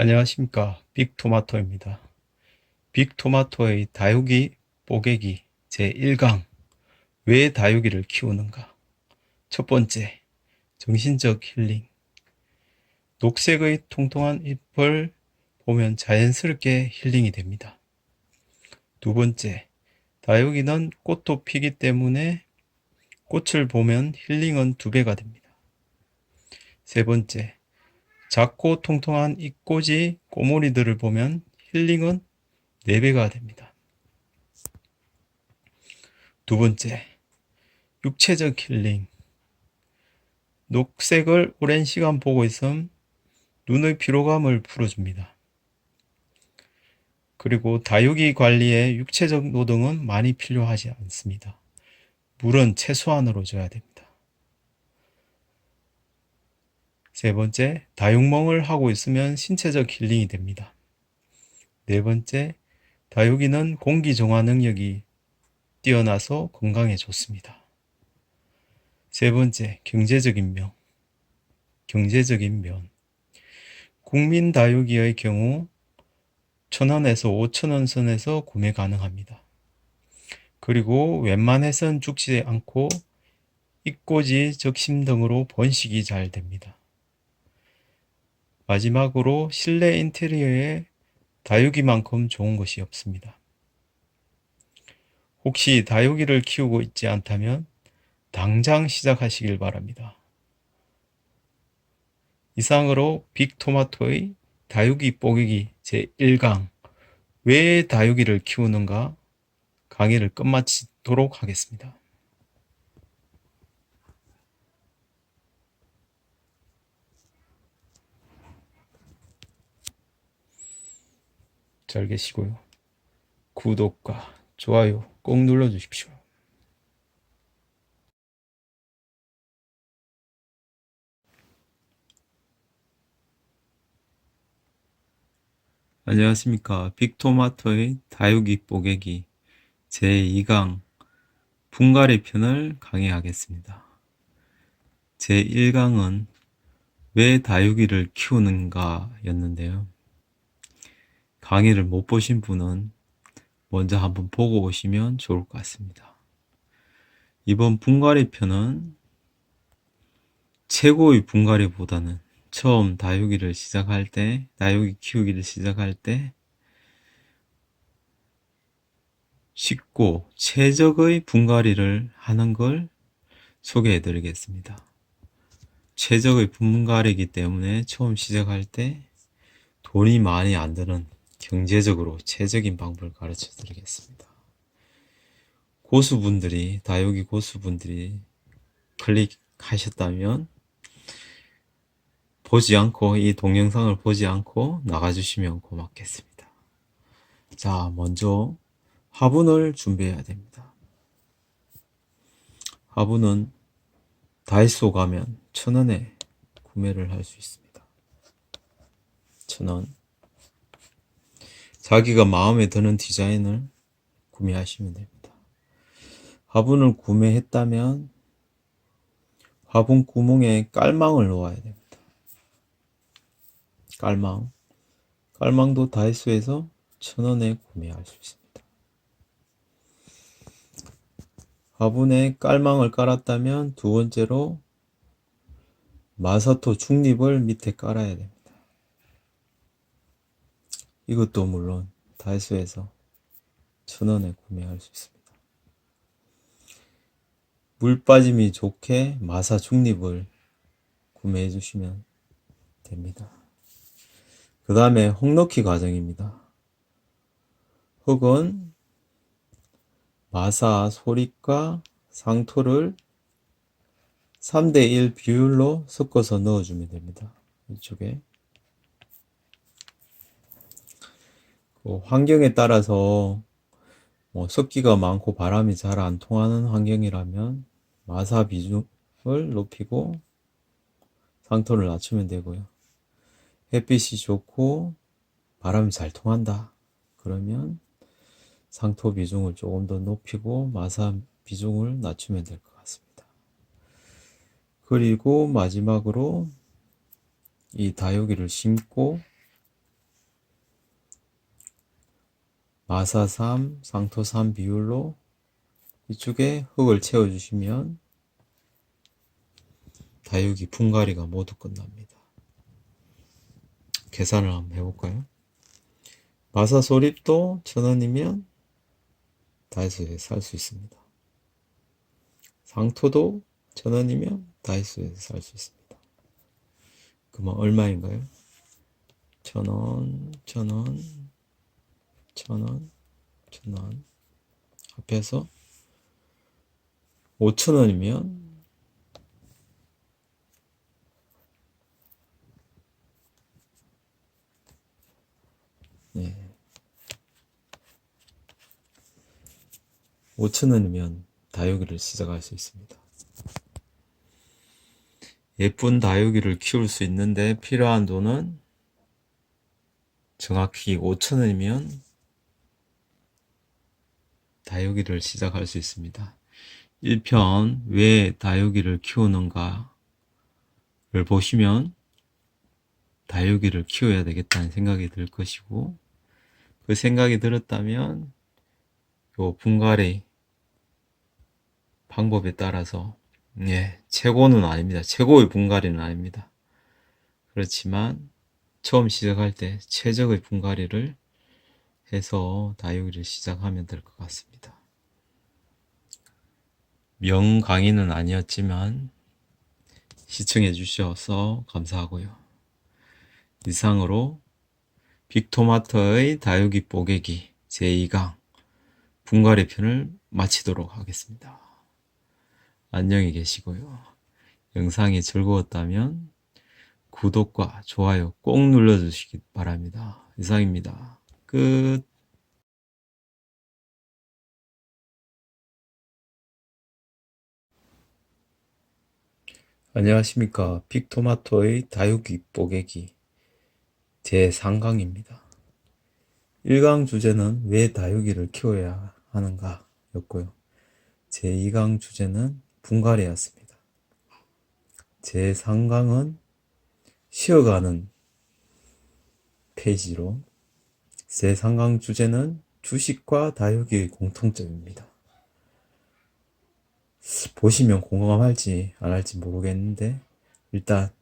안녕하십니까. 빅토마토입니다. 빅토마토의 다육이 뽀개기 제1강 왜 다육이를 키우는가. 첫 번째, 정신적 힐링. 녹색의 통통한 잎을 보면 자연스럽게 힐링이 됩니다. 두 번째, 다육이는 꽃도 피기 때문에 꽃을 보면 힐링은 2배가 됩니다. 세 번째, 작고 통통한 잎꽂이 꼬물이들을 보면 힐링은 4배가 됩니다. 두 번째, 육체적 힐링. 녹색을 오랜 시간 보고 있음 눈의 피로감을 풀어줍니다. 그리고 다육이 관리에 육체적 노동은 많이 필요하지 않습니다. 물은 최소한으로 줘야 됩니다. 세 번째, 다육멍을 하고 있으면 신체적 힐링이 됩니다. 네 번째, 다육이는 공기 정화 능력이 뛰어나서 건강에 좋습니다. 세 번째, 경제적인 면. 국민 다육이의 경우 1,000원에서 5,000원 선에서 구매 가능합니다. 그리고 웬만해선 죽지 않고 잎꽂이, 적심 등으로 번식이 잘 됩니다. 마지막으로 실내 인테리어에 다육이만큼 좋은 것이 없습니다. 혹시 다육이를 키우고 있지 않다면 당장 시작하시길 바랍니다. 이상으로 빅토마토의 다육이 뽀개기 제1강 왜 다육이를 키우는가 강의를 끝마치도록 하겠습니다. 잘 계시고요. 구독과 좋아요 꼭 눌러주십시오. 안녕하십니까. 빅토마토의 다육이 뽀개기 제2강 분갈이 편을 강의하겠습니다. 제1강은 왜 다육이를 키우는가 였는데요. 강의를 못 보신 분은 먼저 한번 보고 오시면 좋을 것 같습니다. 이번 분갈이 편은 최고의 분갈이보다는 처음 다육이 키우기를 시작할 때 쉽고 최적의 분갈이를 하는 걸 소개해 드리겠습니다. 최적의 분갈이기 때문에 처음 시작할 때 돈이 많이 안 드는 경제적으로 최적인 방법을 가르쳐 드리겠습니다. 다육이 고수분들이 클릭하셨다면 이 동영상을 보지 않고 나가주시면 고맙겠습니다. 자, 먼저 화분을 준비해야 됩니다. 화분은 다이소 가면 1,000원에 구매를 할 수 있습니다. 1,000원. 자기가 마음에 드는 디자인을 구매하시면 됩니다. 화분을 구매했다면 화분 구멍에 깔망을 놓아야 됩니다. 깔망도 다이소에서 1,000원에 구매할 수 있습니다. 화분에 깔망을 깔았다면 두 번째로 마사토 중립을 밑에 깔아야 됩니다. 이것도 물론 다이소에서 1,000원에 구매할 수 있습니다. 물 빠짐이 좋게 마사 중립을 구매해 주시면 됩니다. 그 다음에 흙 넣기 과정입니다. 흙은 마사, 소립과 상토를 3:1 비율로 섞어서 넣어주면 됩니다. 이쪽에 환경에 따라서 습기가 많고 바람이 잘 안 통하는 환경이라면 마사 비중을 높이고 상토를 낮추면 되고요. 햇빛이 좋고 바람이 잘 통한다 그러면 상토 비중을 조금 더 높이고 마사 비중을 낮추면 될 것 같습니다. 그리고 마지막으로 이 다육이를 심고 마사 3, 상토 3 비율로 이쪽에 흙을 채워주시면 다육이 분갈이가 모두 끝납니다. 계산을 한번 해볼까요? 마사 소립도 1,000원이면 다이소에서 살 수 있습니다. 상토도 1,000원이면 다이소에서 살 수 있습니다. 그러면 얼마인가요? 1,000원, 1,000원, 1,000원, 1,000원 합해서 5,000원이면 네. 5,000원이면 다육이를 시작할 수 있습니다. 예쁜 다육이를 키울 수 있는데 필요한 돈은 정확히 5,000원이면 다육이를 시작할 수 있습니다. 1편 왜 다육이를 키우는가를 보시면 다육이를 키워야 되겠다는 생각이 들 것이고, 그 생각이 들었다면 요 분갈이 방법에 따라서 최고는 아닙니다. 최고의 분갈이는 아닙니다. 그렇지만 처음 시작할 때 최적의 분갈이를 해서 다육이를 시작하면 될 것 같습니다. 명 강의는 아니었지만 시청해 주셔서 감사하고요. 이상으로 빅토마토의 다육이 뽀개기 제2강 분갈이 편을 마치도록 하겠습니다. 안녕히 계시고요. 영상이 즐거웠다면 구독과 좋아요 꼭 눌러주시기 바랍니다. 이상입니다. 끝. 안녕하십니까. 빅토마토의 다육이 뽀개기 제3강입니다. 1강 주제는 왜 다육이를 키워야 하는가 였고요. 제2강 주제는 분갈이였습니다. 제3강은 쉬어가는 페이지로 제3강 주제는 주식과 다육이의 공통점입니다. 보시면 공감할지 안 할지 모르겠는데 일단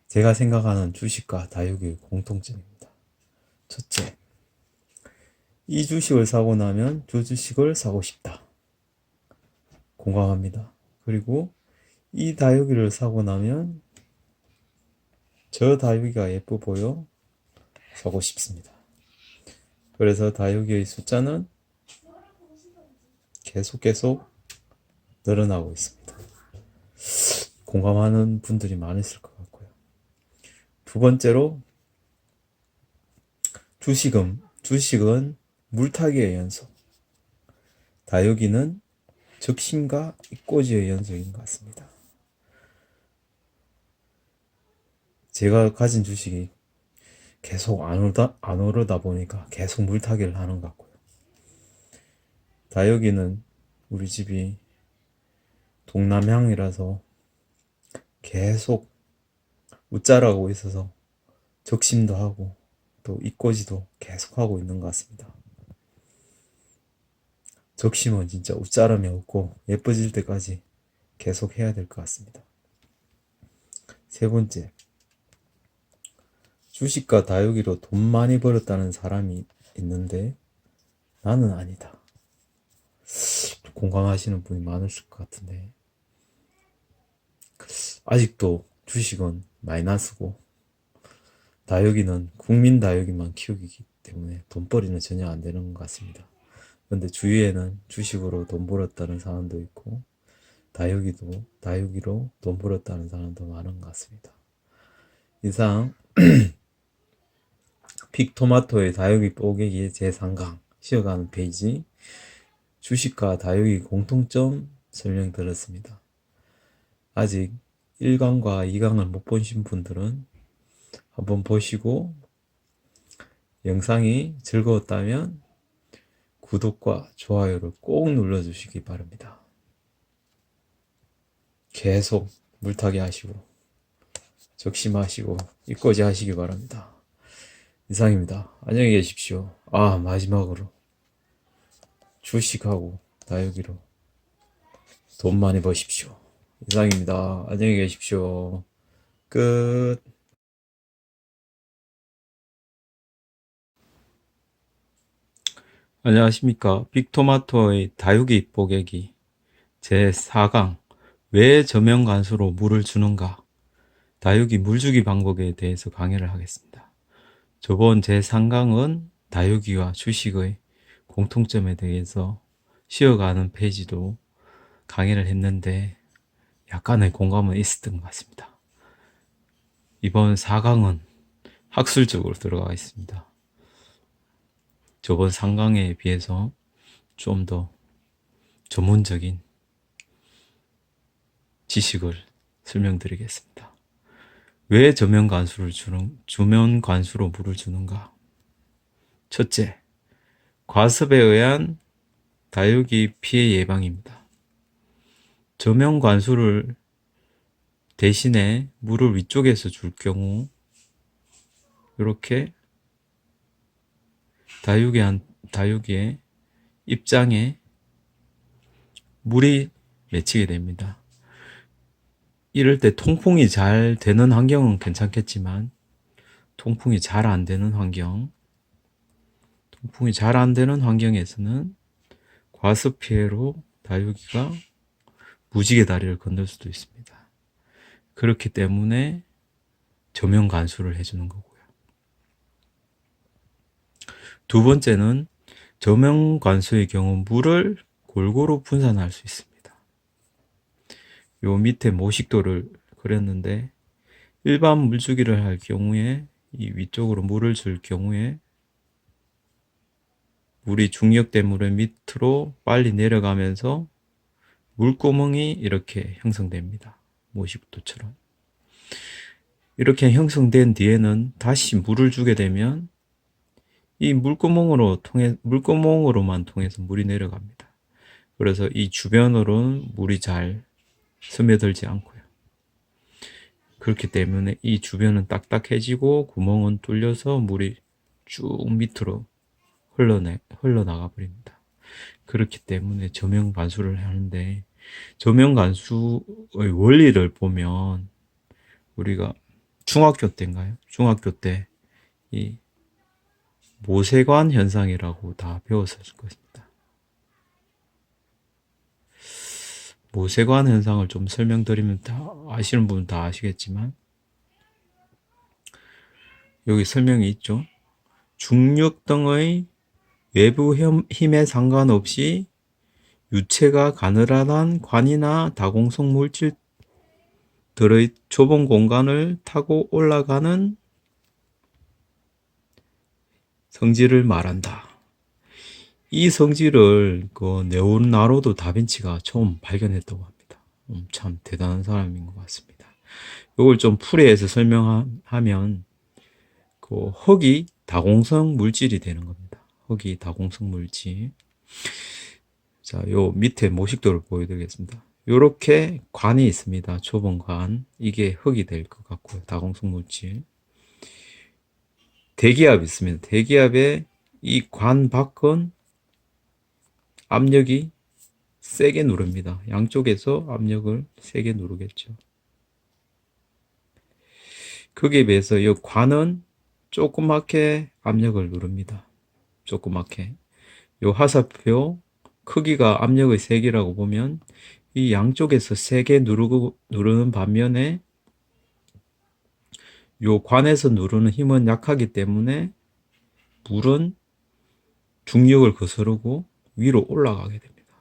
제가 생각하는 주식과 다육이의 공통점입니다. 첫째, 이 주식을 사고 나면 저 주식을 사고 싶다. 공감합니다. 그리고 이 다육이를 사고 나면 저 다육이가 예뻐 보여 사고 싶습니다. 그래서 다육이의 숫자는 계속 늘어나고 있습니다. 공감하는 분들이 많으실 것 같고요. 두 번째로 주식은 물타기의 연속, 다육이는 적심과 이꼬지의 연속인 것 같습니다. 제가 가진 주식이 계속 안 오르다 보니까 계속 물타기를 하는 것 같고요. 다육이는 우리 집이 동남향이라서 계속 웃자라고 있어서 적심도 하고 또 이꼬지도 계속 하고 있는 것 같습니다. 적심은 진짜 웃자람이 없고 예뻐질 때까지 계속 해야 될 것 같습니다. 세 번째, 주식과 다육이로 돈 많이 벌었다는 사람이 있는데 나는 아니다. 공감하시는 분이 많으실 것 같은데 아직도 주식은 마이너스고 다육이는 국민 다육이만 키우기 때문에 돈벌이는 전혀 안 되는 것 같습니다. 그런데 주위에는 주식으로 돈 벌었다는 사람도 있고 다육이로 돈 벌었다는 사람도 많은 것 같습니다. 이상 픽토마토의 다육이 뽀개기의 제3강 쉬어가는 페이지 주식과 다육이 공통점 설명드렸습니다. 아직 1강과 2강을 못 보신 분들은 한번 보시고 영상이 즐거웠다면 구독과 좋아요를 꼭 눌러주시기 바랍니다. 계속 물타기 하시고 적심하시고 이꼬지 하시기 바랍니다. 이상입니다. 안녕히 계십시오. 마지막으로 주식하고 다육이로 돈 많이 버십시오. 이상입니다. 안녕히 계십시오. 끝. 안녕하십니까. 빅토마토의 다육이 뽀개기 제4강 왜 저명관수로 물을 주는가? 다육이 물주기 방법에 대해서 강의를 하겠습니다. 저번 제3강은 다육이와 주식의 공통점에 대해서 쉬어가는 페이지도 강의를 했는데 약간의 공감은 있었던 것 같습니다. 이번 4강은 학술적으로 들어가 있습니다. 저번 3강에 비해서 좀 더 전문적인 지식을 설명드리겠습니다. 왜 저면관수로 물을 주는가? 첫째, 과습에 의한 다육이 피해 예방입니다. 저면관수를 대신에 물을 위쪽에서 줄 경우 이렇게 다육이의 입장에 물이 맺히게 됩니다. 이럴 때 통풍이 잘 되는 환경은 괜찮겠지만 통풍이 잘 안 되는 환경에서는 과습 피해로 다육이가 무지개 다리를 건널 수도 있습니다. 그렇기 때문에 저면 관수를 해주는 거고요. 두 번째는 저면 관수의 경우 물을 골고루 분산할 수 있습니다. 요 밑에 모식도를 그렸는데 일반 물주기를 할 경우에 이 위쪽으로 물을 줄 경우에 물이 중력대물의 밑으로 빨리 내려가면서 물구멍이 이렇게 형성됩니다. 모식도처럼. 이렇게 형성된 뒤에는 다시 물을 주게 되면 이 물구멍으로만 통해서 물이 내려갑니다. 그래서 이 주변으로는 물이 잘 스며들지 않고요. 그렇기 때문에 이 주변은 딱딱해지고 구멍은 뚫려서 물이 쭉 밑으로 흘러나가 버립니다. 그렇기 때문에 저면관수를 하는데 저면관수의 원리를 보면 우리가 중학교 때인가요? 중학교 때 이 모세관 현상이라고 다 배웠을 것입니다. 모세관 현상을 좀 설명드리면 다 아시는 분은 다 아시겠지만 여기 설명이 있죠. 중력 등의 외부 힘에 상관없이 유체가 가늘한 관이나 다공성 물질들의 좁은 공간을 타고 올라가는 성질을 말한다. 이 성질을 레오나르도 다빈치가 처음 발견했다고 합니다. 참 대단한 사람인 것 같습니다. 이걸 좀 풀이해서 설명하면 흙이 다공성 물질이 되는 겁니다. 흙이 다공성 물질. 자, 요 밑에 모식도를 보여드리겠습니다. 요렇게 관이 있습니다. 좁은 관. 이게 흙이 될 것 같고요. 다공성 물질. 대기압이 있습니다. 대기압에 이 관 밖은 압력이 세게 누릅니다. 양쪽에서 압력을 세게 누르겠죠. 거기에 비해서 이 관은 조그맣게 압력을 누릅니다. 조그맣게. 요 화살표 크기가 압력의 세기라고 보면 이 양쪽에서 세게 누르는 반면에 요 관에서 누르는 힘은 약하기 때문에 물은 중력을 거스르고 위로 올라가게 됩니다.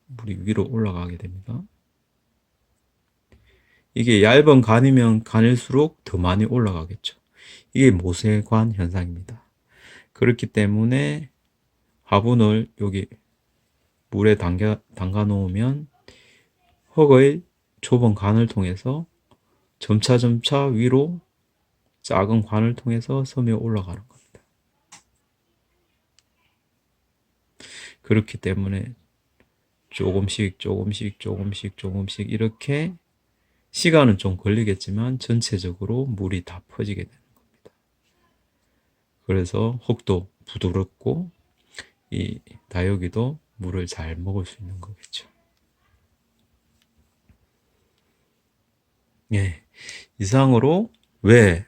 물이 위로 올라가게 됩니다. 이게 얇은 관이면 관일수록 더 많이 올라가겠죠. 이게 모세관 현상입니다. 그렇기 때문에 화분을 여기 물에 담가 놓으면 흙의 좁은 관을 통해서 점차 위로 작은 관을 통해서 섬에 올라가는 겁니다. 그렇기 때문에 조금씩 이렇게 시간은 좀 걸리겠지만 전체적으로 물이 다 퍼지게 되는 겁니다. 그래서 흙도 부드럽고 이 다육이도 물을 잘 먹을 수 있는 거겠죠. 예. 이상으로 왜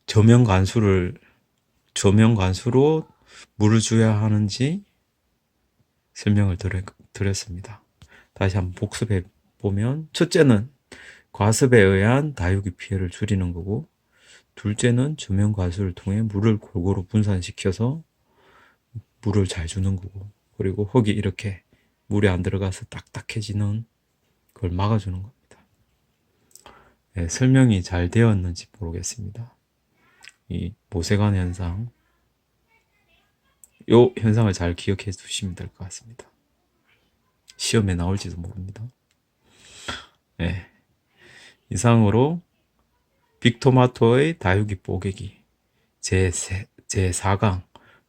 저명 관수로 물을 줘야 하는지 설명을 드렸습니다. 다시 한번 복습해 보면, 첫째는 과습에 의한 다육이 피해를 줄이는 거고, 둘째는 저명 관수를 통해 물을 골고루 분산시켜서 물을 잘 주는 거고, 그리고 흙이 이렇게 물에 안 들어가서 딱딱해지는 걸 막아주는 겁니다. 네, 설명이 잘 되었는지 모르겠습니다. 이 모세관 현상, 요 현상을 잘 기억해 두시면 될 것 같습니다. 시험에 나올지도 모릅니다. 네. 이상으로 빅토마토의 다육이 뽀개기 제4강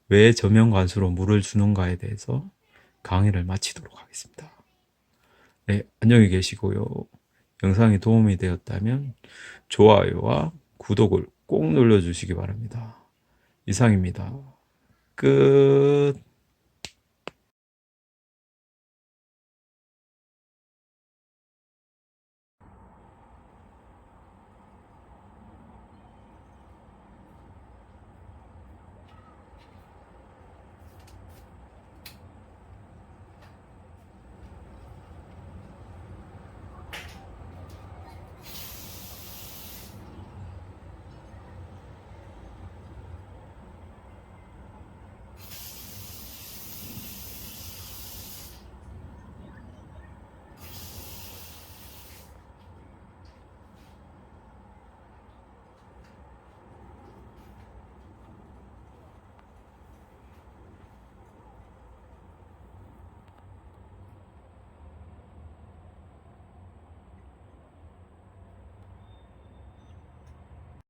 왜 저명관수로 물을 주는가에 대해서 강의를 마치도록 하겠습니다. 네, 안녕히 계시고요. 영상이 도움이 되었다면 좋아요와 구독을 꼭 눌러주시기 바랍니다. 이상입니다. 끝.